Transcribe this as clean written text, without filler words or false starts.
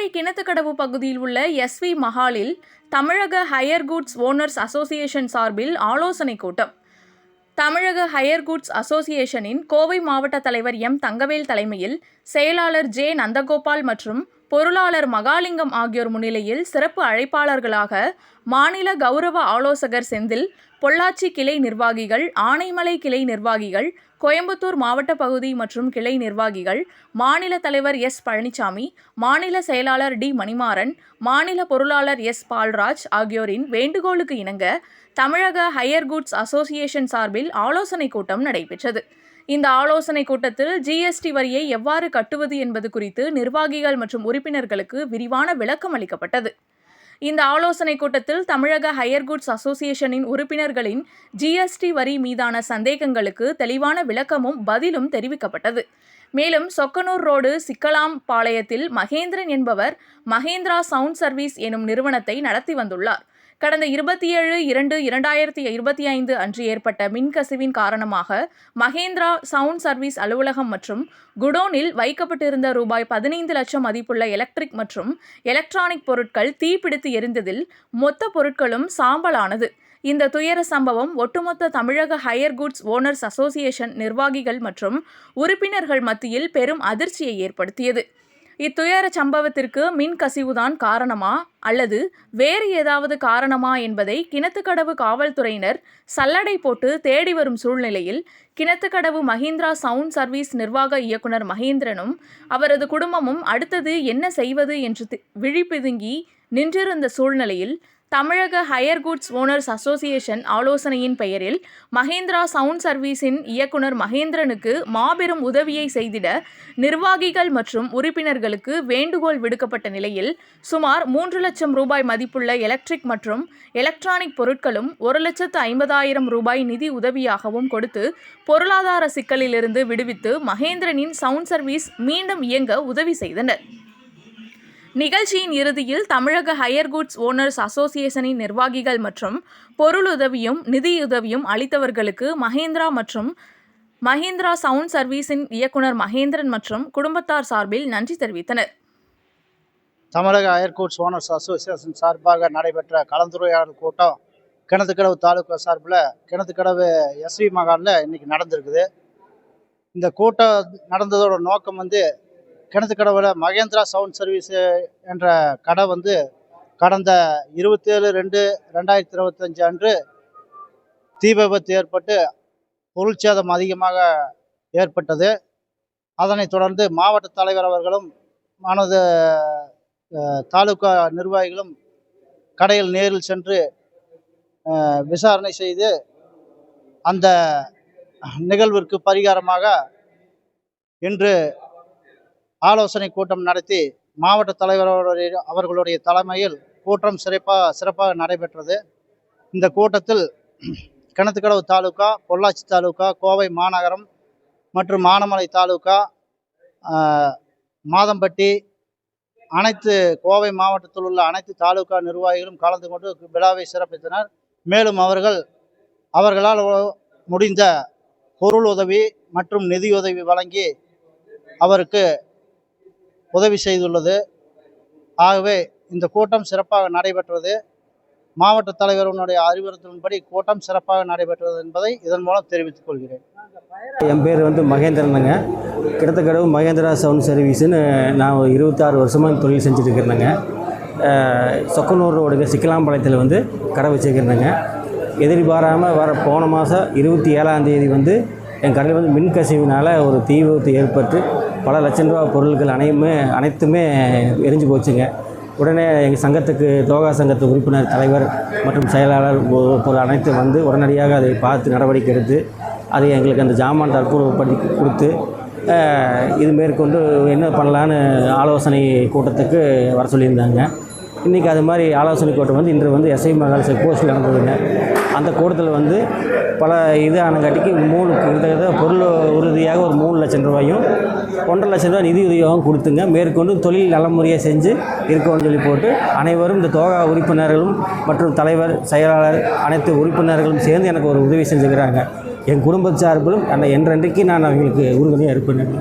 கோவை கிணத்துக்கடவு பகுதியில் உள்ள எஸ்வி மஹாலில் தமிழக ஹையர் குட்ஸ் ஓனர்ஸ் அசோசியேஷன் சார்பில் ஆலோசனைக் கூட்டம். தமிழக ஹையர் குட்ஸ் அசோசியேஷனின் கோவை மாவட்ட தலைவர் எம். தங்கவேல் தலைமையில் செயலாளர் ஜே. நந்தகோபால் மற்றும் பொருளாளர் மகாலிங்கம் ஆகியோர் முன்னிலையில் சிறப்பு அழைப்பாளர்களாக மாநில கௌரவ ஆலோசகர் செந்தில், பொள்ளாச்சி கிளை நிர்வாகிகள், ஆனைமலை கிளை நிர்வாகிகள், கோயம்புத்தூர் மாவட்ட பகுதி மற்றும் கிளை நிர்வாகிகள், மாநில தலைவர் எஸ். பழனிசாமி, மாநில செயலாளர் டி. மணிமாறன், மாநில பொருளாளர் எஸ். பால்ராஜ் ஆகியோரின் வேண்டுகோளுக்கு இணங்க தமிழக ஹையர் குட்ஸ் அசோசியேஷன் சார்பில் ஆலோசனைக் கூட்டம் நடைபெற்றது. இந்த ஆலோசனைக் கூட்டத்தில் ஜிஎஸ்டி வரியை எவ்வாறு கட்டுவது என்பது குறித்து நிர்வாகிகள் மற்றும் உறுப்பினர்களுக்கு விரிவான விளக்கம் அளிக்கப்பட்டது. இந்த ஆலோசனைக் கூட்டத்தில் தமிழக ஹையர் குட்ஸ் அசோசியேஷனின் உறுப்பினர்களின் ஜிஎஸ்டி வரி மீதான சந்தேகங்களுக்கு தெளிவான விளக்கமும் பதிலும் தெரிவிக்கப்பட்டது. மேலும் சொக்கனூர் ரோடு சிக்கலாம் பாளையத்தில் மகேந்திரன் என்பவர் மகேந்திரா சவுண்ட் சர்வீஸ் எனும் நிறுவனத்தை நடத்தி வந்துள்ளார். கடந்த 27/2/2025 அன்று ஏற்பட்ட மின்கசிவின் காரணமாக மகேந்திரா சவுண்ட் சர்வீஸ் அலுவலகம் மற்றும் குடோனில் வைக்கப்பட்டிருந்த ரூபாய் 15 லட்சம் மதிப்புள்ள எலக்ட்ரிக் மற்றும் எலக்ட்ரானிக் பொருட்கள் தீப்பிடித்து எரிந்ததில் மொத்த பொருட்களும் சாம்பலானது. இந்த துயர சம்பவம் ஒட்டுமொத்த தமிழக ஹையர் குட்ஸ் ஓனர்ஸ் அசோசியேஷன் நிர்வாகிகள் மற்றும் உறுப்பினர்கள் மத்தியில் பெரும் அதிர்ச்சியை ஏற்படுத்தியது. இத்துயர சம்பவத்திற்கு மின் கசிவுதான் காரணமா அல்லது வேறு ஏதாவது காரணமா என்பதை கிணத்துக்கடவு காவல்துறையினர் சல்லடை போட்டு தேடி வரும் சூழ்நிலையில் கிணத்துக்கடவு மஹிந்திரா சவுண்ட் சர்வீஸ் நிர்வாக இயக்குனர் மகேந்திரனும் அவரது குடும்பமும் அடுத்தது என்ன செய்வது என்று விழிபிதுங்கி நின்றிருந்த சூழ்நிலையில் தமிழக ஹையர் குட்ஸ் ஓனர்ஸ் அசோசியேஷன் ஆலோசனையின் பெயரில் மகேந்திரா சவுண்ட் சர்வீஸின் இயக்குனர் மகேந்திரனுக்கு மாபெரும் உதவியை செய்திட நிர்வாகிகள் மற்றும் உறுப்பினர்களுக்கு வேண்டுகோள் விடுக்கப்பட்ட நிலையில் சுமார் 3 லட்சம் ரூபாய் மதிப்புள்ள எலக்ட்ரிக் மற்றும் எலக்ட்ரானிக் பொருட்களும் 1,50,000 ரூபாய் நிதி உதவியாகவும் கொடுத்து பொருளாதார சிக்கலிலிருந்து விடுவித்து மகேந்திரனின் சவுண்ட் சர்வீஸ் மீண்டும் இயங்க உதவி செய்தனர். நிகழ்ச்சியின் இறுதியில் தமிழக ஹையர் குட்ஸ் ஓனர்ஸ் அசோசியேஷனின் நிர்வாகிகள் மற்றும் பொருளுதவியும் நிதியுதவியும் அளித்தவர்களுக்கு மகேந்திரா மற்றும் மகேந்திரா சவுண்ட் சர்வீஸின் இயக்குனர் மகேந்திரன் மற்றும் குடும்பத்தார் சார்பில் நன்றி தெரிவித்தனர். தமிழக ஹையர் குட்ஸ் ஓனர்ஸ் அசோசியேஷன் சார்பாக நடைபெற்ற கலந்துரையாடல் கூட்டம் கிணத்துக்கடவு தாலுகா சார்பில் கிணத்துக்கடவு எஸ்வி மகாலில் இன்னைக்கு நடந்திருக்குது. இந்த கூட்டம் நடந்ததோட நோக்கம் கிணத்துக்கடவுல மகேந்திரா சவுண்ட் சர்வீஸ் என்ற கடை கடந்த 27/2/2025 அன்று தீ விபத்து ஏற்பட்டு பொருட்சேதம் அதிகமாக ஏற்பட்டது. அதனைத் தொடர்ந்து மாவட்ட தலைவர் அவர்களும் தாலுகா நிர்வாகிகளும் கடையில் நேரில் சென்று விசாரணை செய்து அந்த நிகழ்விற்கு பரிகாரமாக இன்று ஆலோசனை கூட்டம் நடத்தி மாவட்ட தலைவர் அவர்களுடைய தலைமையில் கூட்டம் சிறப்பாக நடைபெற்றது. இந்த கூட்டத்தில் கிணத்துக்கடவு தாலுகா, பொள்ளாச்சி தாலுகா, கோவை மாநகரம் மற்றும் ஆனைமலை தாலுகா, மாதம்பட்டி அனைத்து கோவை மாவட்டத்தில் உள்ள அனைத்து தாலுகா நிர்வாகிகளும் கலந்து கொண்டு விழாவை சிறப்பித்தனர். மேலும் அவர்களால் முடிந்த பொருள் உதவி மற்றும் நிதியுதவி வழங்கி அவருக்கு உதவி செய்துள்ளது. ஆகவே இந்த கூட்டம் சிறப்பாக நடைபெற்றது. மாவட்ட தலைவருடைய அறிவுறுத்தலின்படி கூட்டம் சிறப்பாக நடைபெற்றது என்பதை இதன் மூலம் தெரிவித்துக் கொள்கிறேன். என் பேர் மகேந்திரனுங்க. கிணத்துக்கடவு மகேந்திரா சவுண்ட் சர்வீஸுன்னு நான் 26 வருஷமாக தொழில் செஞ்சுருக்கிறேங்க. சொக்கனூர் ரோடுங்க சிக்கலாம்பாளையத்தில் கடை வச்சுருக்கிறேங்க. எதிர்பாராமல் போன மாதம் 27ஆம் தேதி என் கடையில் மின்கசிவினால் ஒரு தீ விபத்து ஏற்பட்டு பல லட்சம் ரூபா பொருட்கள் அனைத்துமே எரிஞ்சு போச்சுங்க. உடனே எங்கள் சங்கத்துக்கு தோகா சங்கத்து உறுப்பினர் தலைவர் மற்றும் செயலாளர் பொருள் அனைத்தும் உடனடியாக அதை பார்த்து நடவடிக்கை எடுத்து அதை எங்களுக்கு அந்த ஜாமான் தற்பூர்வப்படுத்தி கொடுத்து இது மேற்கொண்டு என்ன பண்ணலான்னு ஆலோசனை கூட்டத்துக்கு வர சொல்லியிருந்தாங்க. இன்றைக்கி அது மாதிரி ஆலோசனை கூட்டம் இன்று எஸ்ஐ மகால் செக் போஸ்ட்டில் நடந்ததுங்க. அந்த கூட்டத்தில் பல இது ஆனங்காட்டிக்கு பொருள் உறுதியாக ஒரு 3 லட்சம் ரூபாயும் 1.5 லட்சம் ரூபாய் நிதி உதவியாகவும் கொடுத்துங்க. மேற்கொண்டு தொழில் நல்ல முறையாக செஞ்சு இருக்கணும்னு சொல்லி போட்டு அனைவரும் இந்த தோகா உறுப்பினர்களும் மற்றும் தலைவர் செயலாளர் அனைத்து உறுப்பினர்களும் சேர்ந்து எனக்கு ஒரு உதவி செஞ்சுக்கிறாங்க. என் குடும்ப சார்பிலும் என்றைக்கு நான் அவங்களுக்கு உறுதுணையாக இருப்பேன்.